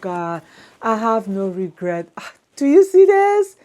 God, I have no regret. Do you see this?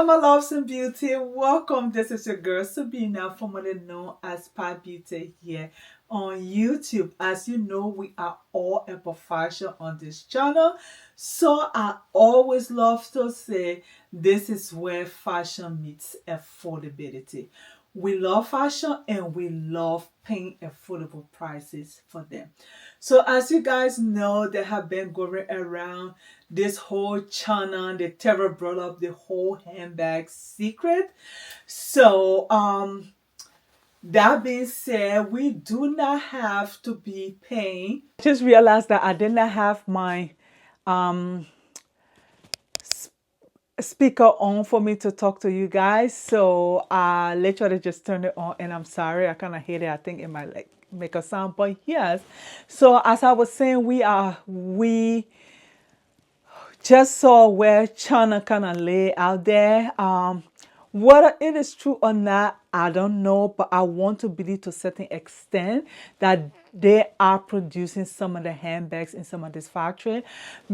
My loves and beauty, welcome. This is your girl Sabina, formerly known as Spade Beauty, here on YouTube. As you know, we are all about fashion on this channel, so I always love to say this is where fashion meets affordability. We love fashion and we love paying affordable prices for them. So as you guys know, they have been going around this whole channel. The terror brought up the whole handbag secret. So that being said, we do not have to be paying. I just realized that I did not have my speaker on for me to talk to you guys, so I literally just turned it on, and I'm sorry, I kind of hate it. I think it might like make a sound, but yes. So as I was saying, we just saw where China kind of lay out there. Whether it is true or not, I don't know, but I want to believe to a certain extent that they are producing some of the handbags in some of this factory.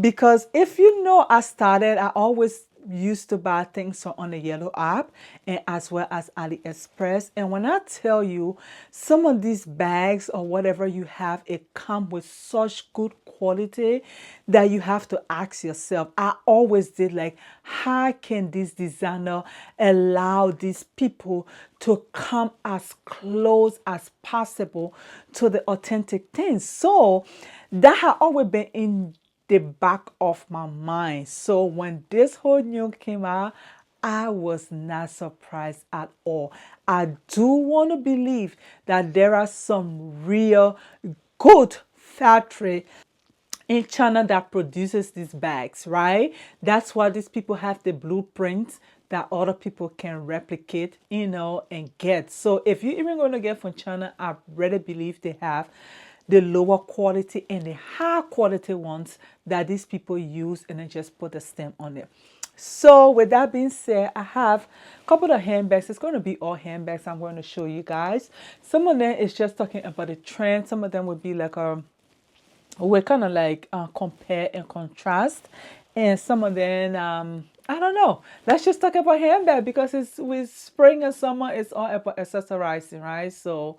Because if you know, I always used to buy things on the Yellow app and as well as AliExpress. And when I tell you, some of these bags or whatever you have, it come with such good quality that you have to ask yourself. I always did like, how can this designer allow these people to come as close as possible to the authentic things? So that had always been in the back of my mind. So when this whole news came out, I was not surprised at all. I do want to believe that there are some real good factory in China that produces these bags, right? That's why these people have the blueprints that other people can replicate, and get. So if you're even going to get from China, I really believe they have the lower quality and the high quality ones that these people use and then just put a stamp on it. So with that being said, I have a couple of handbags. It's going to be all handbags I'm going to show you guys. Some of them is just talking about the trend. Some of them would be like we're kind of like compare and contrast, and some of them I don't know. Let's just talk about handbag because it's with spring and summer. It's all about accessorizing, right? So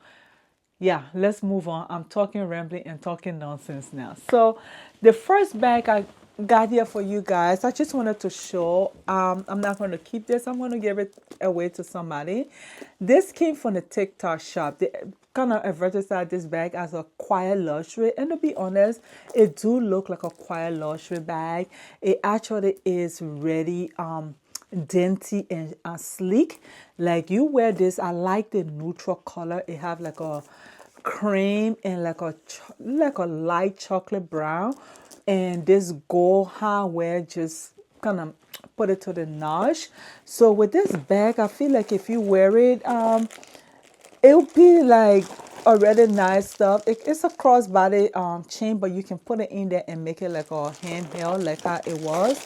yeah, let's move on. I'm talking rambling and talking nonsense now. So the first bag I got here for you guys, I just wanted to show. I'm not going to keep this. I'm going to give it away to somebody. This came from the TikTok shop. They kind of advertised this bag as a quiet luxury, and to be honest, it do look like a quiet luxury bag. It actually is really dainty and sleek. Like you wear this, I like the neutral color. It have like a cream and like a light chocolate brown, and this gold hardware just kind of put it to the notch. So with this bag, I feel like if you wear it, it'll be like already nice stuff. It's a crossbody chain, but you can put it in there and make it like a handheld, like how it was.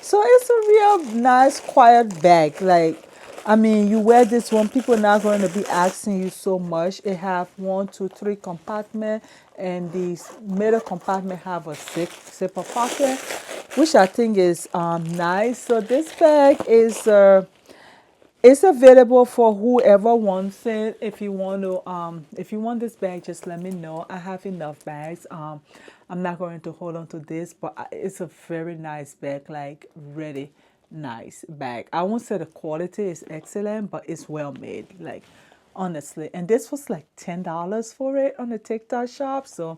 So it's a real nice, quiet bag. Like, I mean, you wear this one, people are not going to be asking you so much. It have 1, 2, 3 compartment, and the middle compartment have a zipper pocket, which I think is nice. So this bag is it's available for whoever wants it. If you want to, if you want this bag, just let me know. I have enough bags. I'm not going to hold on to this, but it's a very nice bag, like really nice bag. I won't say the quality is excellent, but it's well made, like honestly. And this was like $10 for it on the TikTok shop, so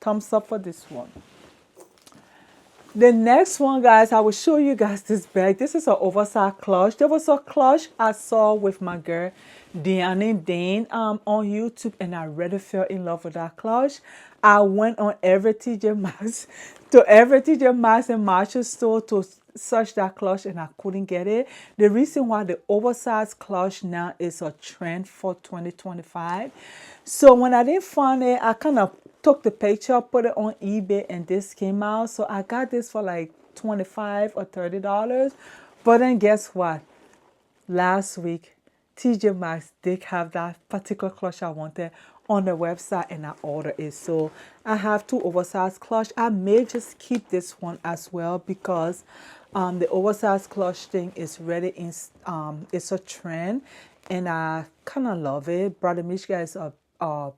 thumbs up for this one. The next one, guys, I will show you guys this bag. This is an oversized clutch. There was a clutch I saw with my girl, Deanne Dane, on YouTube, and I really fell in love with that clutch. I went on every TJ Maxx, and Marshall store to search that clutch, and I couldn't get it. The reason why the oversized clutch now is a trend for 2025. So when I didn't find it, I kind of took the picture, put it on eBay, and this came out. So I got this for like $25 or $30. But then guess what? Last week TJ Maxx did have that particular clutch I wanted on the website, and I ordered it. So I have two oversized clutch. I may just keep this one as well because the oversized clutch thing is really in it's a trend, and I kind of love it. Badgley Mischka is a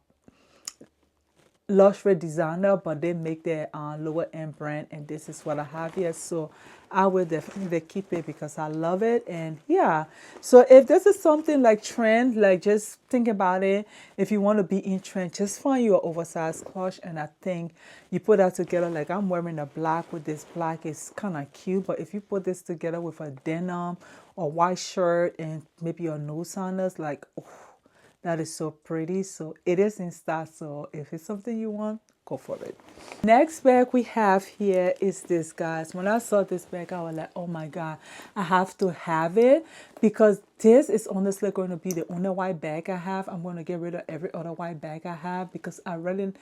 luxury designer, but they make their lower end brand, and this is what I have here. So I will definitely keep it because I love it. And yeah, so if this is something like trend, like just think about it. If you want to be in trend, just find your oversized clutch, and I think you put that together. Like I'm wearing a black with this black, it's kind of cute, but if you put this together with a denim or white shirt and maybe your nose sandals, like oh, that is so pretty. So it is in stock. So if it's something you want, go for it. Next bag we have here is this, guys. When I saw this bag, I was like, oh my God, I have to have it because this is honestly going to be the only white bag I have. I'm going to get rid of every other white bag I have because I really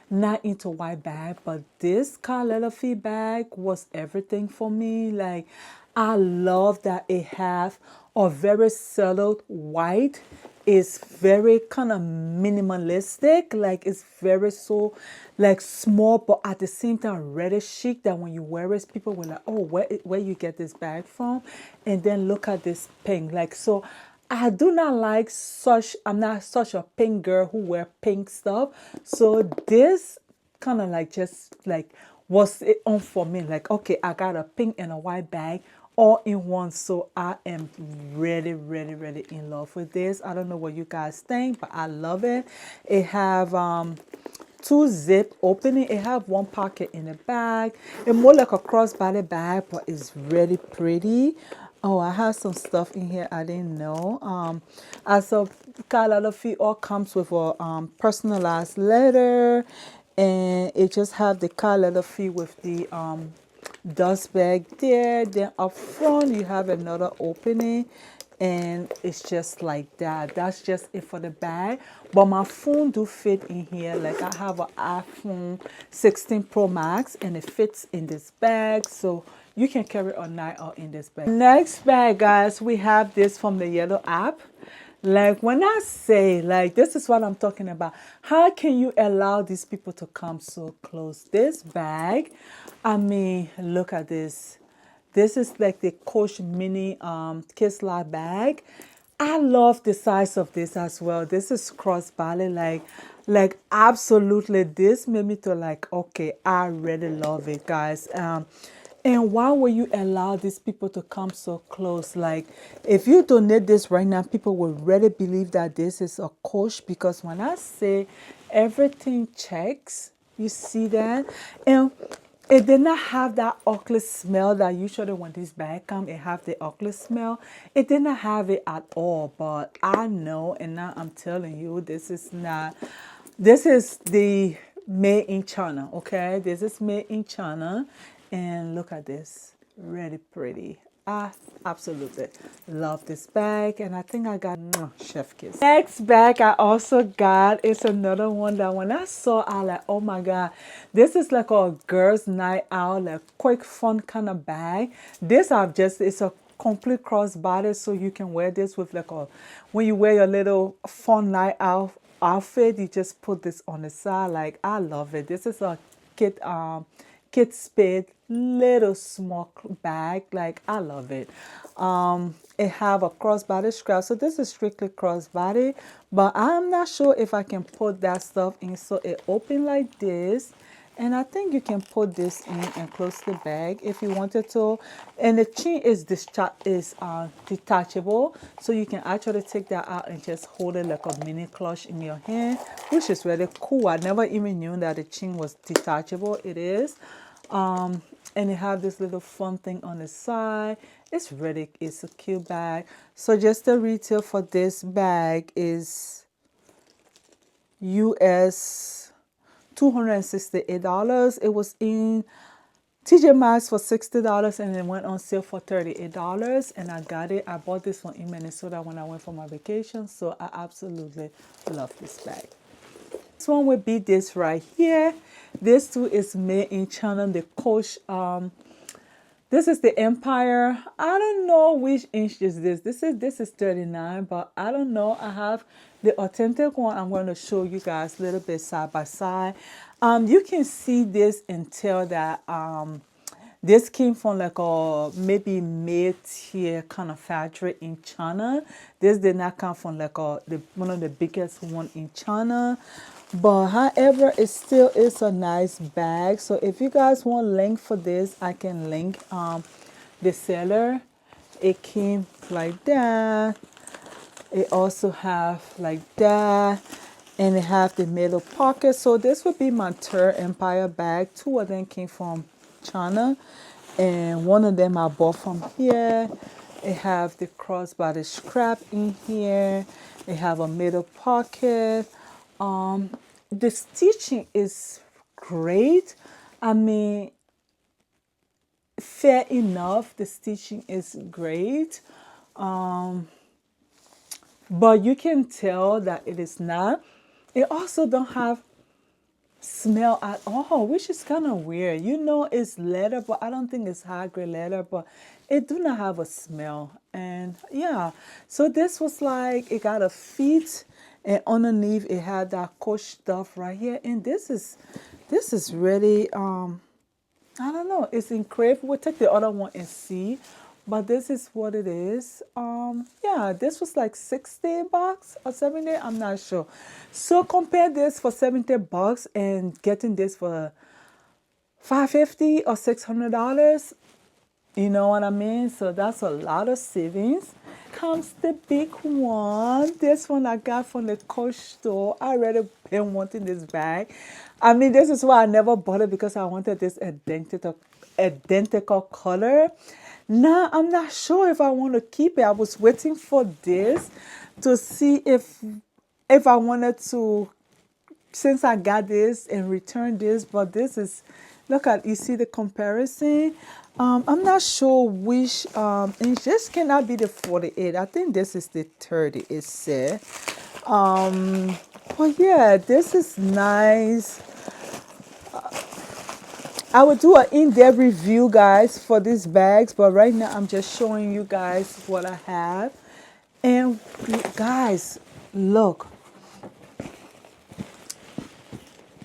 not into white bag. But this Karl Lagerfeld bag was everything for me. Like I love that it have a very subtle white. Is very kind of minimalistic, like it's very so like small, but at the same time really chic that when you wear it, people will like, oh, where you get this bag from? And then look at this pink. Like, so I do not like such, I'm not such a pink girl who wear pink stuff. So this kind of like just like was it on for me, like okay, I got a pink and a white bag all in one. So I am really in love with this. I don't know what you guys think, but I love it. It have two zip opening. It have one pocket in the bag. It's more like a crossbody bag, but it's really pretty. Oh, I have some stuff in here I didn't know. As a Karl Lagerfeld all comes with a personalized letter, and it just have the Karl Lagerfeld with the dust bag there. Then up front you have another opening, and it's just like that. That's just it for the bag, but my phone do fit in here. Like I have an iPhone 16 Pro Max and it fits in this bag, so you can carry a night out in this bag. Next bag, guys, we have this from the Yellow app. Like when I say, like, this is what I'm talking about. How can you allow these people to come so close? This bag, I mean, look at this. This is like the Coach Mini Kiss Lock bag. I love the size of this as well. This is crossbody, like absolutely. This made me to like, okay, I really love it, guys. And why will you allow these people to come so close? Like, if you donate this right now, people will really believe that this is a Coach, because when I say everything checks, you see that? And it did not have that ugly smell that usually when this bag come, it have the ugly smell. It did not have it at all, but I know, and now I'm telling you, this is not, this is the made in China, okay? This is made in China, and look at this, really pretty. I absolutely love this bag, and I think I got chef kiss. Next bag I also got is another one that when I saw, I like, oh my God, this is like a girls' night out, like quick fun kind of bag. This I've just, it's a complete crossbody, so you can wear this with like a, when you wear your little fun night out outfit, you just put this on the side. Like I love it. This is a Kit Spade little small bag. Like I love it. It have a crossbody strap, so this is strictly crossbody, but I'm not sure if I can put that stuff in. So it open like this, and I think you can put this in and close the bag if you wanted to. And the chain is detachable, so you can actually take that out and just hold it like a mini clutch in your hand, which is really cool. I never even knew that the chain was detachable. It is. And it have this little fun thing on the side. It's a cute bag. So just the retail for this bag is US $268. It was in TJ Maxx for $60 and it went on sale for $38, and I got it. I bought this one in Minnesota when I went for my vacation, so I absolutely love this bag. This one would be this right here. This too is made in China, the Coach This is the Empire. I don't know which inch is this. This is 39, but I don't know. I have the authentic one. I'm going to show you guys a little bit side by side. You can see this and tell that this came from like a maybe mid-tier kind of factory in China. This did not come from like one of the biggest one in China. But however, it still is a nice bag. So if you guys want link for this, I can link the seller. It came like that. It also have like that. And it have the middle pocket. So this would be my third Empire bag. Two of them came from China. And one of them I bought from here. It have the crossbody strap in here. It have a middle pocket. The stitching is great. I mean, fair enough. The stitching is great. But you can tell that it is not. It also don't have smell at all, which is kind of weird. You know it's leather, but I don't think it's high grade leather, but it do not have a smell. And yeah, so this was like, it got a feet, and underneath it had that coach stuff right here. And this is really I don't know, it's engraved. We'll take the other one and see. But this is what it is. Yeah, this was like $60 or 70, I'm not sure. So compare this for $70 and getting this for $550 or $600. You know what I mean? So that's a lot of savings. Comes the big one. This one I got from the Coach store. I already been wanting this bag. I mean, this is why I never bought it, because I wanted this identical color. Now I'm not sure if I want to keep it. I was waiting for this to see if I wanted to, since I got this, and return this. But this is, look at, you see the comparison. I'm not sure which inch. This cannot be the 48. I think this is the 30, it said. But yeah, this is nice. I will do an in-depth review, guys, for these bags, but right now I'm just showing you guys what I have. And guys, look.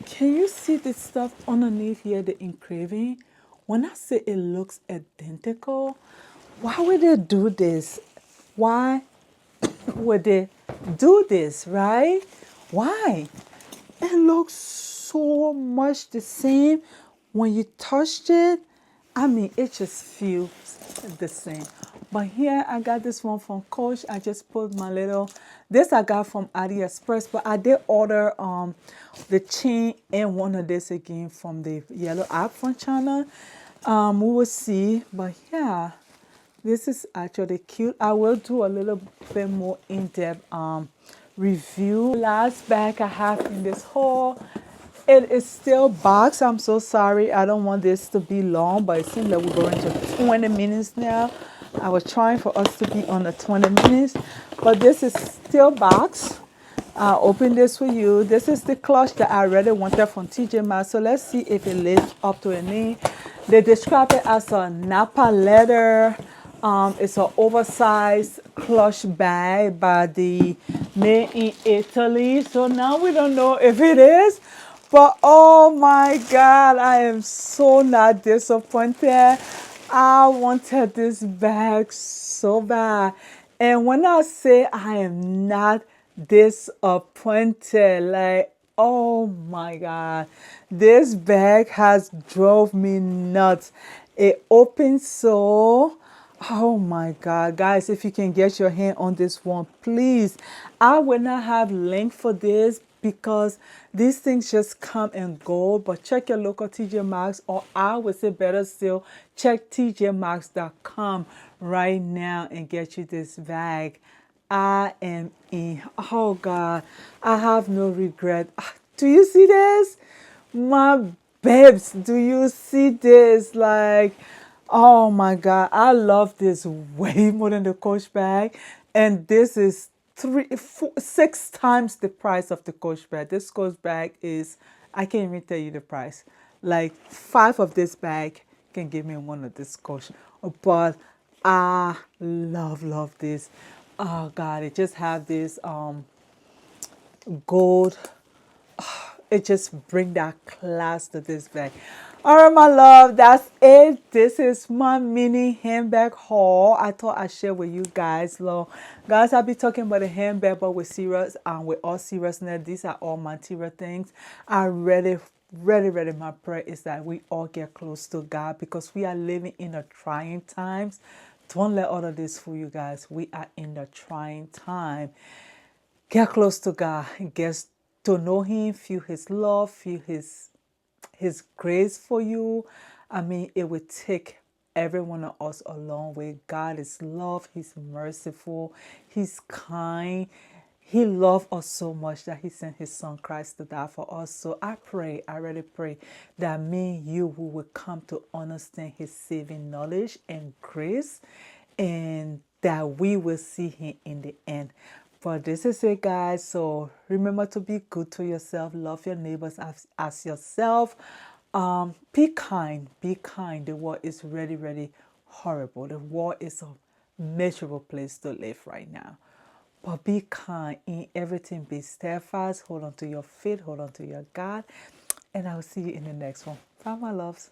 Can you see the stuff underneath here, the engraving? When I say it looks identical, why would they do this? Why would they do this, right? Why? It looks so much the same. When you touched it, I mean, it just feels the same. But here I got this one from Coach. I just put my little, this I got from AliExpress, but I did order the chain and one of this again from the yellow app from China. We will see. But yeah, this is actually cute. I will do a little bit more in-depth review. Last bag I have in this haul. It is still boxed. I'm so sorry. I don't want this to be long, but it seems like we're going to 20 minutes now. I was trying for us to be on the 20 minutes, but this is still boxed. I'll open this for you. This is the clutch that I really wanted from TJ Maxx. So let's see if it lives up to a name. They describe it as a Napa leather. It's an oversized clutch bag by the made in Italy. So now we don't know if it is, but oh my God, I am so not disappointed. I wanted this bag so bad. And when I say I am not disappointed, like, oh my God, this bag has drove me nuts. It opens so, oh my God, guys, if you can get your hand on this one, please. I will not have link for this because these things just come and go, but check your local TJ Maxx, or I would say better still, check tjmaxx.com right now and get you this bag. I am in, oh God, I have no regret. Do you see this? My babes, do you see this? Like, oh my God, I love this way more than the Coach bag. And this is 6 times the price of the Coach bag. This Coach bag is, I can't even tell you the price. Like 5 of this bag can give me one of this coach. But I love this. Oh God, it just have this gold. It just bring that class to this bag. All right, my love, that's it. This is my mini handbag haul. I thought I'd share with you guys. Love, guys, I'll be talking about the handbag, but with serious with all seriousness, these are all material things. I really, my prayer is that we all get close to God because we are living in a trying times. Don't let all of this fool you guys. We are in a trying time. Get close to God. Get to know Him. Feel His love. Feel His grace for you. I mean, it will take every one of us a long way. God is love. He's merciful. He's kind. He loved us so much that He sent His Son Christ to die for us. So I pray, I really pray that me, you, we will come to understand His saving knowledge and grace, and that we will see Him in the end. But this is it, guys. So remember to be good to yourself. Love your neighbors as yourself. Be kind. Be kind. The world is really horrible. The world is a miserable place to live right now. But be kind in everything. Be steadfast. Hold on to your faith. Hold on to your God. And I'll see you in the next one. Bye, my loves.